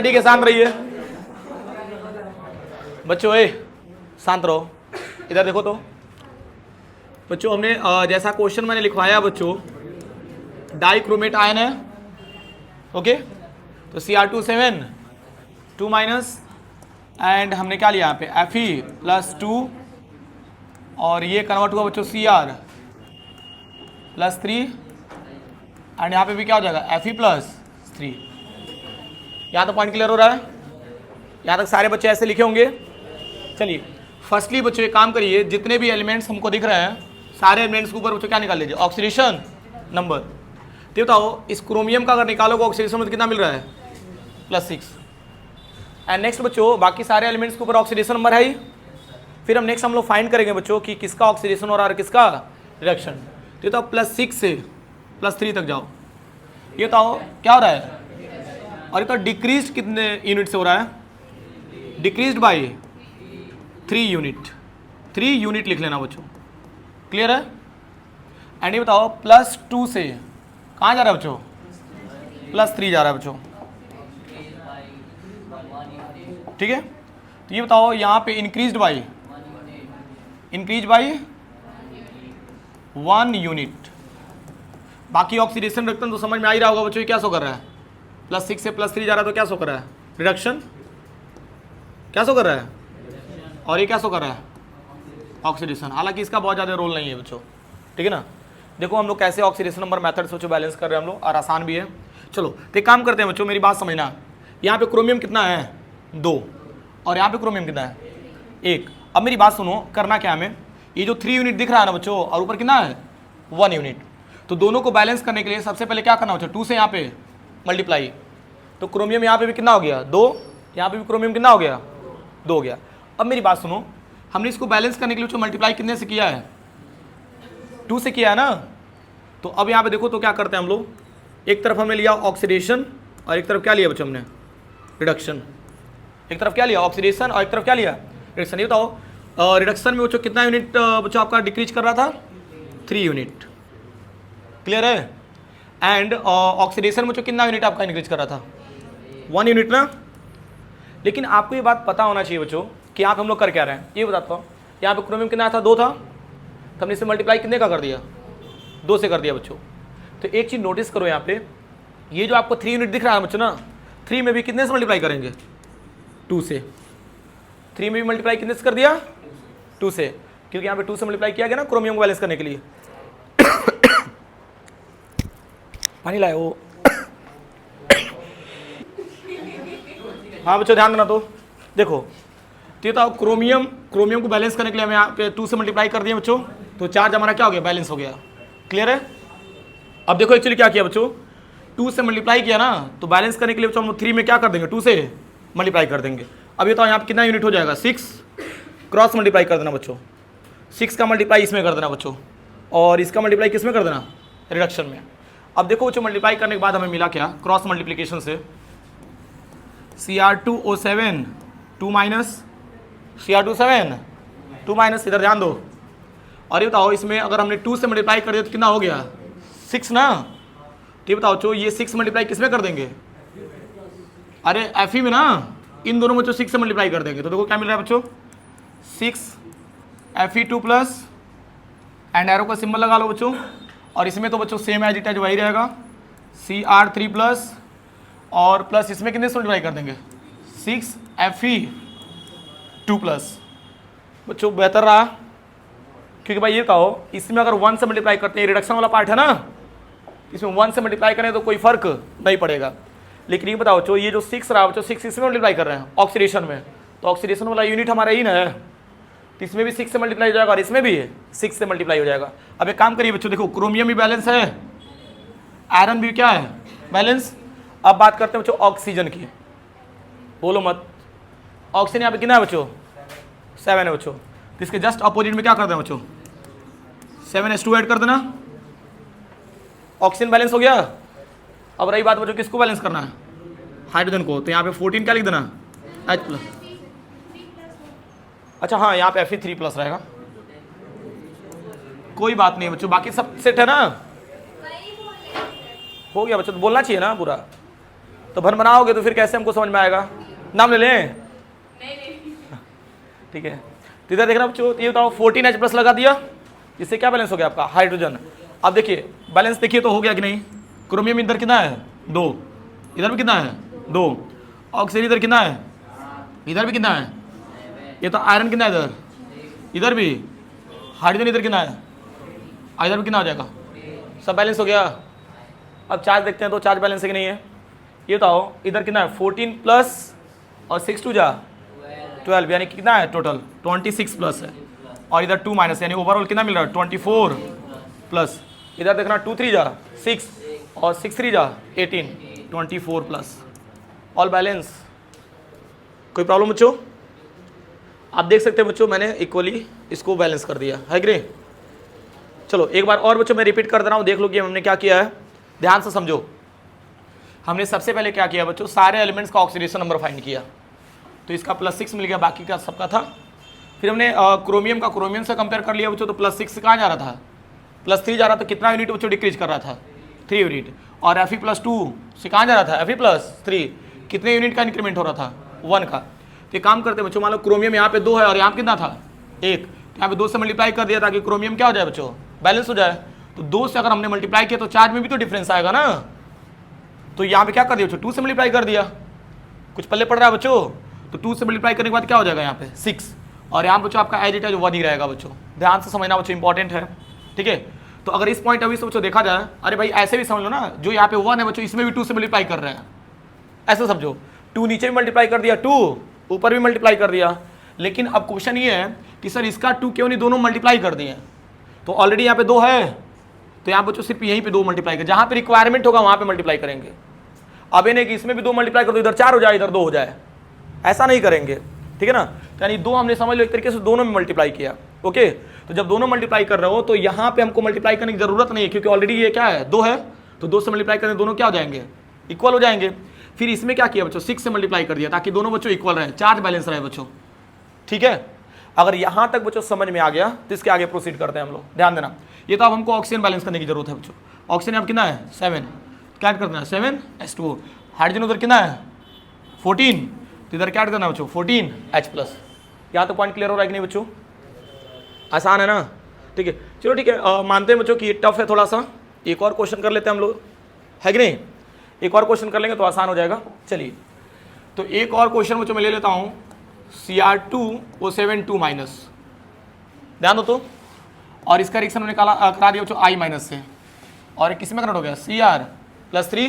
ठीक है, शांत रहिए बच्चों। शांत रहो, इधर देखो तो बच्चों। हमने जैसा क्वेश्चन मैंने लिखवाया बच्चों, डाइक्रोमेट आयन है, ओके। तो Cr2 7 2 माइनस एंड हमने क्या लिया यहाँ पे Fe+2 और ये कन्वर्ट हुआ बच्चों Cr+3 एंड यहाँ पे भी क्या हो जाएगा Fe+3। यहाँ तक पॉइंट क्लियर हो रहा है? यहाँ तक सारे बच्चे ऐसे लिखे होंगे। चलिए फर्स्टली बच्चों एक काम करिए, जितने भी एलिमेंट्स हमको दिख रहे हैं सारे एलिमेंट्स के ऊपर बच्चों क्या निकाल लीजिए, ऑक्सीडेशन नंबर। तो बताओ इस क्रोमियम का अगर निकालोगे ऑक्सीडेशन नंबर कितना मिल रहा है +6। एंड नेक्स्ट बच्चों बाकी सारे एलिमेंट्स के ऊपर ऑक्सीडेशन नंबर है ही। फिर हम नेक्स्ट हम लोग फाइंड करेंगे बच्चों कि किसका ऑक्सीडेशन हो रहा है किसका रिडक्शन। तो बताओ +6 से +3 तक जाओ, ये बताओ क्या हो रहा है। और ये तो डिक्रीज कितने यूनिट से हो रहा है, डिक्रीज्ड बाय 3 यूनिट। 3 यूनिट लिख लेना बच्चों, क्लियर है। एंड ये बताओ +2 से कहाँ जा रहा है बच्चों, +3 जा रहा है बच्चों, ठीक है। तो ये बताओ यहाँ पे इंक्रीज बाय 1 यूनिट। बाकी ऑक्सीडेशन रिडक्शन तो समझ में आ ही रहा होगा बच्चों, ये क्या शो कर रहा है, +6 से +3 जा रहा है तो क्या शो कर रहा है, रिडक्शन। क्या शो कर रहा है, और ये क्या शो कर रहा है, ऑक्सीडेशन। हालांकि इसका बहुत ज़्यादा रोल नहीं है बच्चों, ठीक है ना। देखो हम लोग कैसे ऑक्सीडेशन नंबर मेथड सोचो बैलेंस कर रहे हैं हम लोग, और आसान भी है। चलो तो एक काम करते हैं बच्चों, मेरी बात समझना। यहाँ पे क्रोमियम कितना है 2 और यहाँ पे क्रोमियम कितना है 1। अब मेरी बात सुनो, करना क्या हमें, ये जो 3 यूनिट दिख रहा है ना बच्चों और ऊपर कितना है 1 यूनिट, तो दोनों को बैलेंस करने के लिए सबसे पहले क्या करना बच्चों, 2 से यहाँ पे मल्टीप्लाई। तो क्रोमियम यहाँ पे भी कितना हो गया 2, यहाँ पे भी क्रोमियम कितना हो गया 2 हो गया। अब मेरी बात सुनो, हमने इसको बैलेंस करने के लिए जो मल्टीप्लाई कितने से किया है 2 से किया है ना। तो अब यहाँ पे देखो तो क्या करते हैं हम लोग, एक तरफ हमने लिया ऑक्सीडेशन और एक तरफ क्या लिया बच्चों हमने रिडक्शन। एक तरफ क्या लिया ऑक्सीडेशन और एक तरफ क्या लिया रिडक्शन। ये बताओ रिडक्शन में बच्चों कितना यूनिट बच्चों आपका डिक्रीज कर रहा था 3 यूनिट, क्लियर है। एंड ऑक्सीडेशन में बच्चों कितना यूनिट आपका इंक्रीज कर रहा था 1 यूनिट ना। लेकिन आपको ये बात पता होना चाहिए बच्चों कि यहाँ पे हम लोग कर क्या रहे हैं, ये बताता हूँ। यहाँ पे क्रोमियम कितना था 2 था, तो हमने इसे मल्टीप्लाई कितने का कर दिया 2 से कर दिया बच्चों। तो एक चीज़ नोटिस करो यहाँ पे, ये जो आपको 3 यूनिट दिख रहा है बच्चों ना, 3 में भी कितने से मल्टीप्लाई करेंगे 2 से। 3 में भी मल्टीप्लाई कितने से कर दिया 2 से, क्योंकि यहाँ पे 2 से मल्टीप्लाई किया गया ना क्रोमियम को बैलेंस करने के लिए। पानी लाए वो हाँ बच्चों ध्यान देना। तो देखो तो क्रोमियम को बैलेंस करने के लिए हमें यहाँ पे 2 से मल्टीप्लाई कर दिया बच्चों, तो चार्ज हमारा क्या हो गया बैलेंस हो गया, क्लियर है। अब देखो एक्चुअली क्या किया बच्चों, 2 से मल्टीप्लाई किया ना, तो बैलेंस करने के लिए बच्चों हम 3 में क्या कर देंगे 2 से मल्टीप्लाई कर देंगे। अब ये तो यहाँ पे कितना यूनिट हो जाएगा 6, क्रॉस मल्टीप्लाई कर देना बच्चों, 6 का मल्टीप्लाई इसमें कर देना बच्चों और इसका मल्टीप्लाई किस में कर देना रिडक्शन में। अब देखो बच्चों मल्टीप्लाई करने के बाद हमें मिला क्या क्रॉस मल्टीप्लिकेशन से, Cr2O7 2 माइनस Cr2 2 माइनस, इधर ध्यान दो। और ये बताओ इसमें अगर हमने 2 से मल्टीप्लाई कर दिया तो कितना हो गया 6 ना। तो ये बताओ बच्चों ये 6 मल्टीप्लाई किस में कर देंगे, अरे Fe में ना, इन दोनों बच्चों 6 से मल्टीप्लाई कर देंगे। तो देखो क्या मिल रहा है बच्चों 6 Fe2+ एंड एरो का सिंबल लगा लो बच्चों। और इसमें तो बच्चों सेम एज इट एज वही रहेगा Cr3+ और प्लस इसमें कितने से मल्टीप्लाई कर देंगे 6 Fe2+। बच्चों बेहतर रहा, क्योंकि भाई ये कहो इसमें अगर 1 से मल्टीप्लाई करते हैं, रिडक्शन वाला पार्ट है ना, इसमें 1 से मल्टीप्लाई करें तो कोई फर्क नहीं पड़ेगा। लेकिन ये बताओ बच्चों ये जो 6 रहा बच्चों 6 इसमें मल्टीप्लाई कर रहे हैं ऑक्सीडेशन में, तो ऑक्सीडेशन वाला यूनिट हमारा ही ना है, तो इसमें भी 6 से मल्टीप्लाई हो जाएगा और इसमें भी 6 से मल्टीप्लाई हो जाएगा। अब एक काम करिए बच्चों, देखो क्रोमियम भी बैलेंस है, आयरन भी क्या है बैलेंस। अब बात करते हैं बच्चों ऑक्सीजन की, बोलो मत। ऑक्सीजन यहाँ पे कितना है बच्चों 7 है बच्चों, तो इसके जस्ट अपोजिट में क्या कर दें बच्चों 7H2 ऐड कर देना, ऑक्सीजन बैलेंस हो गया। अब रही बात बच्चों किसको बैलेंस करना है हाइड्रोजन को, तो यहाँ पे 14 क्या लिख देना H+। अच्छा हाँ यहाँ पे Fe3+ रहेगा, कोई बात नहीं बच्चों, बाकी सब सेट है ना, हो गया बच्चों, तो बोलना चाहिए ना पूरा। तो भन बनाओगे तो फिर कैसे हमको समझ में आएगा? नाम ले लें? ठीक है, तो इधर देखना बच्चों, ये बताओ 14H प्लस लगा दिया, इससे क्या बैलेंस हो गया आपका? हाइड्रोजन। अब देखिए बैलेंस देखिए तो हो गया कि नहीं? क्रोमियम इधर कितना है? 2, इधर भी कितना है? 2। ऑक्सीजन इधर कितना है? इधर भी कितना है? ये तो आयरन कितना है इधर? इधर भी। हाइड्रोजन इधर कितना है? इधर भी कितना हो जाएगा? सब बैलेंस हो गया। अब चार्ज देखते हैं तो चार्ज बैलेंस है कि नहीं है? ये बताओ इधर कितना है? 14 प्लस और 6 2 जा 12, यानी कितना है टोटल? 26 प्लस है, और इधर 2 माइनस, यानी ओवरऑल कितना मिल रहा है? 24 प्लस। इधर देखना 2 3 जा 6 और 6 3 जा 18, 24 प्लस, ऑल बैलेंस। कोई प्रॉब्लम बच्चों? आप देख सकते हैं बच्चों मैंने इक्वली इसको बैलेंस कर दिया है ग्रे। चलो एक बार और बच्चों मैं रिपीट कर दे रहा हूँ, देख लो कि हमने क्या किया है, ध्यान से समझो। हमने सबसे पहले क्या किया बच्चों? सारे एलिमेंट्स का ऑक्सीडेशन नंबर फाइंड किया, तो इसका +6 मिल गया, बाकी का सबका था। फिर हमने क्रोमियम का क्रोमियम से कंपेयर कर लिया बच्चों, तो +6 से कहाँ जा रहा था? +3 जा रहा था। कितना यूनिट बच्चों डिक्रीज कर रहा था? 3 यूनिट। और Fe+2 से कहाँ जा रहा था? Fe+3 कितने यूनिट का इंक्रीमेंट हो रहा था? 1 का। तो ये काम करते बच्चों, मान लो क्रोमियम यहाँ पे 2 है और यहाँ पे कितना था? 1, तो यहाँ पे 2 से मल्टीप्लाई कर दिया ताकि क्रोमियम क्या हो जाए बच्चों? बैलेंस हो जाए। तो 2 से अगर हमने मल्टीप्लाई किया तो चार्ज में भी तो डिफरेंस आएगा ना, तो यहाँ पे क्या कर दिया बच्चों? 2 से मल्टीप्लाई कर दिया। कुछ पल्ले पड़ रहा है बच्चों? तो 2 से मल्टीप्लाई करने के बाद क्या हो जाएगा? यहाँ पे 6, और यहाँ बच्चों आपका एज इट इज 1 ही रहेगा बच्चों। ध्यान से समझना बच्चों, इंपॉर्टेंट है, ठीक है। तो अगर इस पॉइंट अभी से बच्चों देखा जाए, अरे भाई ऐसे भी समझ लो ना, जो यहाँ पे 1 है बच्चों, इसमें भी 2 से मल्टीप्लाई कर रहे हैं, ऐसे समझो। 2 नीचे भी मल्टीप्लाई कर दिया, 2 ऊपर भी मल्टीप्लाई कर दिया। लेकिन अब क्वेश्चन ये है कि सर इसका 2 क्यों नहीं दोनों मल्टीप्लाई कर दिए? तो ऑलरेडी यहाँ पे 2 है, तो यहाँ बच्चों सिर्फ यहीं पे 2 मल्टीप्लाई कर, जहाँ पे रिक्वायरमेंट होगा वहाँ पे मल्टीप्लाई करेंगे। अब ये नहीं कि इसमें भी 2 मल्टीप्लाई कर दो, इधर 4 हो जाए इधर 2 हो जाए, ऐसा नहीं करेंगे, ठीक है ना। तो यानी 2 हमने समझ लो एक तरीके से दोनों में मल्टीप्लाई किया, ओके। तो जब दोनों मल्टीप्लाई कर रहे हो तो यहाँ पे हमको मल्टीप्लाई करने की जरूरत नहीं है, क्योंकि ऑलरेडी ये क्या है? 2 है, तो 2 से मल्टीप्लाई करने दोनों क्या हो जाएंगे? इक्वल हो जाएंगे। फिर इसमें क्या किया बच्चों? 6 से मल्टीप्लाई कर दिया ताकि दोनों बच्चों इक्वल रहे, चार्ज बैलेंस रहे बच्चों, ठीक है। अगर यहाँ तक बच्चों समझ में आ गया तो इसके आगे प्रोसीड करते हैं हम लोग। ध्यान देना, ये तो अब हमको ऑक्सीजन बैलेंस करने की जरूरत है बच्चों। ऑक्सीजन अब कितना है? 7, क्या ऐड करना है? 7H2O। हाइड्रोजन उधर कितना है? 14, तो इधर क्या ऐड करना है बच्चों? 14H+। यहाँ तो पॉइंट क्लियर हो रहा है कि नहीं बच्चों? आसान है ना, ठीक है। चलो ठीक है, मानते हैं बच्चों कि ये टफ है थोड़ा सा। एक और क्वेश्चन कर लेते हैं हम लोग, है कि नहीं? एक और क्वेश्चन कर लेंगे तो आसान हो जाएगा। चलिए, तो एक और क्वेश्चन बच्चों मैं ले लेता हूँ, Cr2O7 2-। ध्यान दो तो, और इसका रिएक्शन हमने करा दिया बच्चों I- से, और किस में कन्वर्ट हो गया? Cr+3,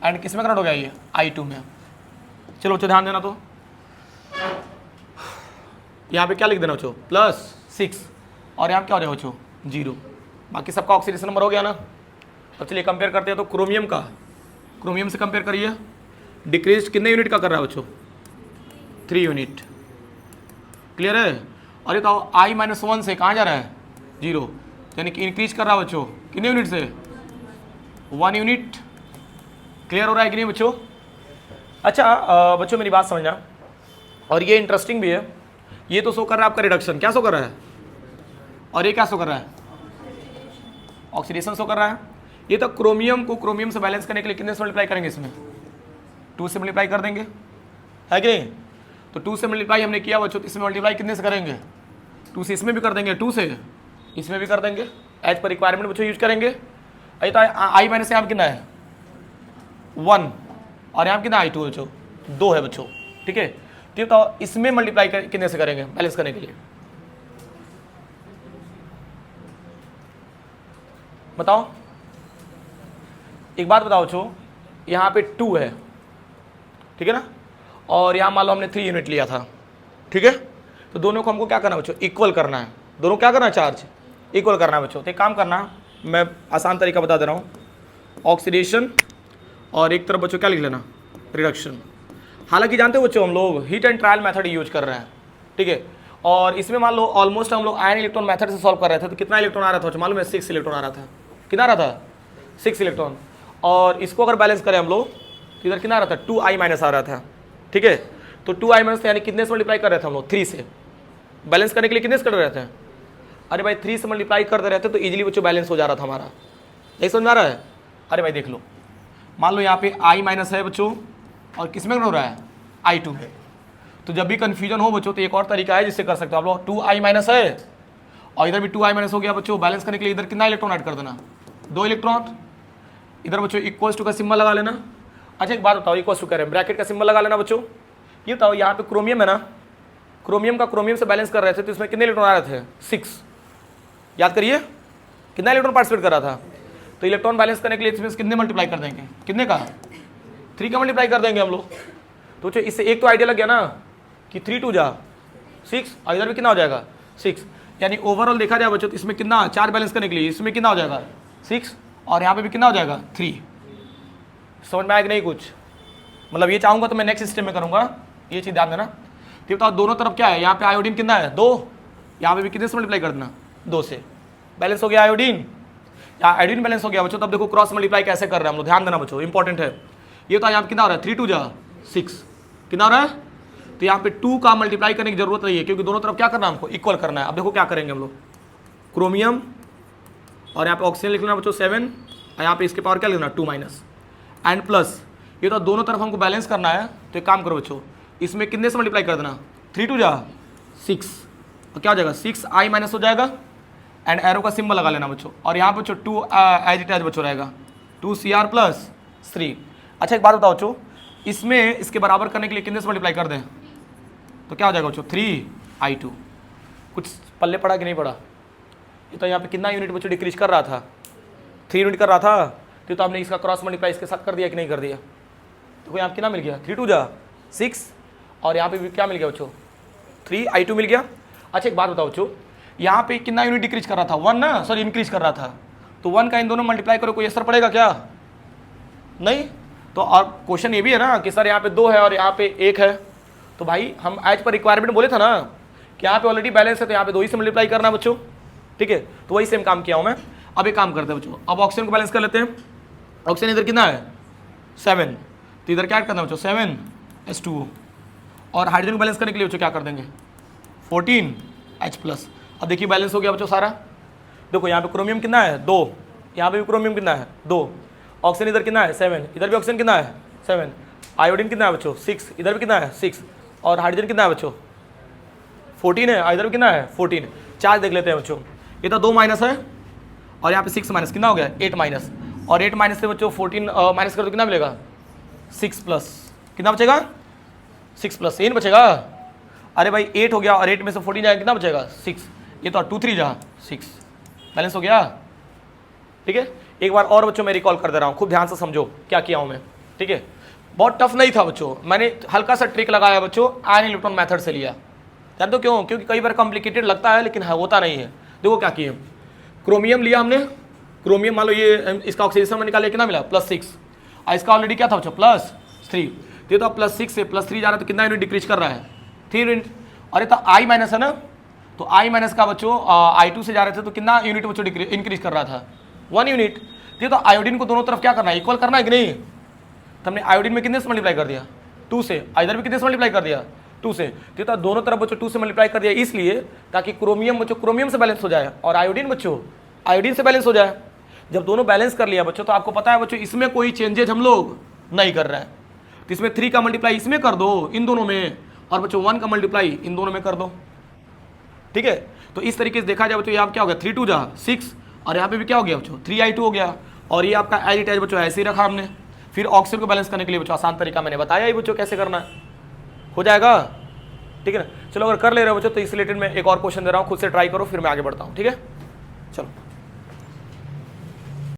एंड किस में कन्वर्ट हो गया? ये I2 में। चलो बच्चों ध्यान देना, तो यहाँ पे क्या लिख देना बच्चों? +6, और यहाँ क्या हो जाएगा बच्चों? 0। बाकी सबका ऑक्सीडेशन नंबर हो गया ना। अब चलिए कंपेयर करते हैं, तो क्रोमियम का क्रोमियम से कंपेयर करिए, डिक्रीज कितने यूनिट का कर रहा है बच्चों? 3 यूनिट, क्लियर है। और ये तो I-1 से कहाँ जा रहा है? 0, यानी कि इंक्रीज कर रहा है बच्चों कितने यूनिट से? 1 यूनिट। क्लियर हो रहा है कि नहीं बच्चों? अच्छा बच्चों मेरी बात समझना, और ये इंटरेस्टिंग भी है। ये तो शो कर रहा है आपका रिडक्शन, क्या शो कर रहा है? और ये क्या शो कर रहा है? ऑक्सीडेशन शो कर रहा है। ये तो क्रोमियम को क्रोमियम से बैलेंस करने के लिए कितने से मल्टीप्लाई करेंगे? इसमें 2 से मल्टीप्लाई कर देंगे, है कि नहीं? तो 2 से मल्टीप्लाई हमने किया बच्चों, इसमें मल्टीप्लाई कितने से करेंगे? 2 से इसमें भी कर देंगे, 2 से इसमें भी कर देंगे, एज पर रिक्वायरमेंट बच्चों यूज करेंगे। अरे तो I- से यहाँ कितना है? 1, और यहाँ कितना I2 बच्चों? 2 है बच्चों, ठीक है। तो इसमें मल्टीप्लाई कितने से करेंगे बैलेंस करने के लिए? बताओ, एक बात बताओ बच्चों, यहाँ पे 2 है, ठीक है ना, और यहाँ मान लो हमने 3 यूनिट लिया था, ठीक है। तो दोनों को हमको क्या करना है बच्चों? इक्वल करना है। दोनों क्या करना है? चार्ज इक्वल करना है बच्चों। तो एक काम करना, मैं आसान तरीका बता दे रहा हूँ, ऑक्सीडेशन, और एक तरफ बच्चों क्या लिख लेना? रिडक्शन। हालांकि जानते हो बच्चों हम लोग heat and trial method use कर रहे हैं, ठीक है। और इसमें मान लो ऑलमोस्ट हम लोग आयन इलेक्ट्रॉन मेथड से सॉल्व कर रहे थे, तो कितना इलेक्ट्रॉन आ रहा था मालूम है? 6 इलेक्ट्रॉन आ रहा था। कितना आ रहा था? 6 इलेक्ट्रॉन। और इसको अगर बैलेंस करें हम लोग तो इधर कितना आ रहा था? 2I- आ रहा था, ठीक है। तो 2I- से यानी कितने से मल्टीप्लाई कर रहे थे हम लोग? 3 से। बैलेंस करने के लिए कितने से कर रहे थे? अरे भाई 3 से मल्टीप्लाई करते रहते तो इजीली बच्चों बैलेंस हो जा रहा था हमारा, नहीं समझ में आ रहा है? अरे भाई देख लो, मान लो यहाँ पे I माइनस है बच्चों, और किस में हो रहा है, I2 में। तो जब भी कन्फ्यूजन हो बच्चों तो एक और तरीका है जिससे कर सकते हो आप लोग। 2I माइनस है और इधर भी 2I माइनस हो गया बच्चों। बैलेंस करने के लिए इधर कितना इलेक्ट्रॉन ऐड कर देना, 2 इलेक्ट्रॉन। इधर बच्चों इक्वल्स टू का सिंबल लगा लेना। अच्छा एक बात बताओ, इक्वल्स टू कह रहे हैं, ब्रैकेट का सिंबल लगा लेना बच्चों। ये बताओ यहाँ पे क्रोमियम है ना, क्रोमियम का क्रोमियम से बैलेंस कर रहे थे तो इसमें कितने इलेक्ट्रॉन आ रहे थे, 6। याद करिए कितना इलेक्ट्रॉन पार्टिसिपेट कर रहा था। तो इलेक्ट्रॉन बैलेंस करने के लिए इसमें कितने मल्टीप्लाई कर देंगे, कितने का, 3 का मल्टीप्लाई कर देंगे हम लोग। तो बच्चों इससे एक तो आइडिया लग गया ना कि 3 2 जा 6, और इधर भी कितना हो जाएगा 6। यानी ओवरऑल देखा जाए बच्चों तो इसमें कितना, चार्ज बैलेंस करने के लिए इसमें कितना हो जाएगा 6, और यहाँ पे भी कितना हो जाएगा 3। समझ में आएगा नहीं कुछ, मतलब ये चाहूँगा तो मैं नेक्स्ट सिस्टम में करूँगा, ये चीज़ ध्यान देना। तो बताओ दोनों तरफ क्या है, यहाँ पे आयोडीन कितना है 2, यहाँ पे भी कितने से मल्टीप्लाई कर देना 2 से, बैलेंस हो गया आयोडीन। यहाँ आयोडीन बैलेंस हो गया बच्चों। तब देखो क्रॉस मल्टीप्लाई कैसे कर रहे हैं हम लोग, ध्यान देना बच्चों, इंपॉर्टेंट है ये। तो यहाँ पे कितना हो रहा है 3 2 जा 6, कितना हो रहा है। तो यहाँ पे 2 का मल्टीप्लाई करने की जरूरत नहीं है क्योंकि दोनों तरफ क्या करना है हमको, इक्वल करना है। अब देखो क्या करेंगे हम लोग, क्रोमियम और यहाँ पे ऑक्सीजन लिख लेना बच्चों 7, और यहाँ पे इसके पावर क्या लिखना 2 माइनस एंड प्लस। ये तो दोनों तरफ हमको बैलेंस करना है। तो एक काम करो बच्चों, इसमें कितने से मल्टीप्लाई कर देना, 3 2 जा 6, और क्या हो जाएगा 6I माइनस हो जाएगा, एंड एरो का सिंबल लगा लेना बच्चों। और यहाँ बच्चों 2 एज इट एज बच्चों रहेगा 2Cr प्लस 3। अच्छा एक बात बताओ बच्चों, इसमें इसके बराबर करने के लिए कितने से मल्टीप्लाई कर दें, तो क्या हो जाएगा बच्चों 3I2। कुछ पल्ले पड़ा कि नहीं पड़ा। ये तो यहाँ पे कितना यूनिट बच्चों डिक्रीज कर रहा था, 3 यूनिट कर रहा था। तो आपने इसका क्रॉस मल्टीप्लाई इसके साथ कर दिया कि नहीं कर दिया। तो यहाँ कितना मिल गया 3 2 जा 6, और यहाँ पे भी क्या मिल गया बच्चों 3I2 मिल गया। अच्छा एक बात बताओ बच्चों, यहाँ पे कितना यूनिट डिक्रीज कर रहा था 1 ना, सॉरी इंक्रीज कर रहा था। तो 1 का इन दोनों मल्टीप्लाई करो, कोई असर पड़ेगा क्या, नहीं। तो और क्वेश्चन ये भी है ना कि सर यहाँ पे 2 है और यहाँ पे 1 है। तो भाई हम एज पर रिक्वायरमेंट बोले था ना कि यहाँ पे ऑलरेडी बैलेंस है तो यहाँ पे 2 ही से मल्टीप्लाई करना बच्चों, ठीक है। तो वही सेम काम किया हूँ मैं। अब एक काम करते हैं बच्चों, अब ऑक्सीजन को बैलेंस कर लेते हैं। ऑक्सीजन इधर कितना है 7, तो इधर क्या करना है बच्चों 7H2O, और हाइड्रोजन को बैलेंस करने के लिए बच्चों क्या कर देंगे 14H प्लस। अब देखिए बैलेंस हो गया बच्चों सारा। देखो यहाँ पे क्रोमियम कितना है 2, यहाँ पे भी क्रोमियम कितना है 2, ऑक्सीजन इधर कितना है 7, इधर भी ऑक्सीजन कितना है 7, आयोडीन कितना है बच्चों 6, इधर भी कितना है 6, और हाइड्रोजन कितना है बच्चों 14 है, इधर भी कितना है 14। चार्ज देख लेते हैं बच्चों, ये तो 2 माइनस है और यहाँ पे 6 माइनस, कितना हो गया 8 माइनस, और 8 माइनस से बच्चों 14 माइनस कर तो कितना मिलेगा 6 प्लस, कितना बचेगा 6 प्लस, यही बचेगा। अरे भाई 8 हो गया और 8 में से 14 जाएगा, कितना बचेगा 6। ये तो 2 3 जा 6, बैलेंस हो गया, ठीक है। एक बार और बच्चों मैं रिकॉल कर दे रहा हूँ, खूब ध्यान से समझो क्या किया हूँ मैं, ठीक है। बहुत टफ नहीं था बच्चों, मैंने हल्का सा ट्रिक लगाया बच्चों, आयन इलेक्ट्रॉन मेथड से लिया। जान दो क्यों, क्योंकि कई बार कॉम्प्लिकेटेड लगता है लेकिन होता नहीं है। देखो क्या किए, क्रोमियम लिया हमने, क्रोमियम मान लो ये इसका ऑक्सीडेशन में निकाले, कितना मिला +6, और इसका ऑलरेडी क्या था बच्चों +3। ये तो +6 से +3 जा रहा है तो कितना यूनिट डिक्रीज कर रहा है 3 यूनिट। और ये तो I माइनस है ना, तो I माइनस का बच्चों I2 से जा रहे थे तो कितना यूनिट बच्चों इंक्रीज कर रहा था 1 यूनिट। ये तो आयोडीन को दोनों तरफ क्या करना है, इक्वल करना है कि नहीं। तो हमने आयोडीन में कितने से मल्टीप्लाई कर दिया 2 से, इधर भी कितने से मल्टीप्लाई कर दिया 2 से। तो दोनों तरफ बच्चों 2 से मल्टीप्लाई कर दिया इसलिए ताकि क्रोमियम बच्चों क्रोमियम से बैलेंस हो जाए और आयोडीन बच्चों आयोडीन से बैलेंस हो जाए। जब दोनों बैलेंस कर लिया बच्चों तो आपको पता है बच्चों इसमें कोई चेंजेज हम लोग नहीं कर रहे हैं। तो इसमें 3 का मल्टीप्लाई इसमें कर दो इन दोनों में, और बच्चों 1 का मल्टीप्लाई इन दोनों में कर दो, ठीक है। तो इस तरीके से देखा जाए बच्चों यहाँ क्या हो गया 3 2 जा 6, और यहाँ पे भी क्या हो गया बच्चों 3I2 हो गया। और ये आपका एज इट एज बच्चों ऐसे ही रखा हमने। फिर ऑक्सीजन को बैलेंस करने के लिए बच्चों आसान तरीका मैंने बताया ही बच्चों कैसे करना है, हो जाएगा, ठीक है ना। चलो अगर कर ले रहे हो बच्चों तो इस रिलेटेड में एक और क्वेश्चन दे रहा हूँ, खुद से ट्राई करो, फिर मैं आगे बढ़ता हूँ, ठीक है। चलो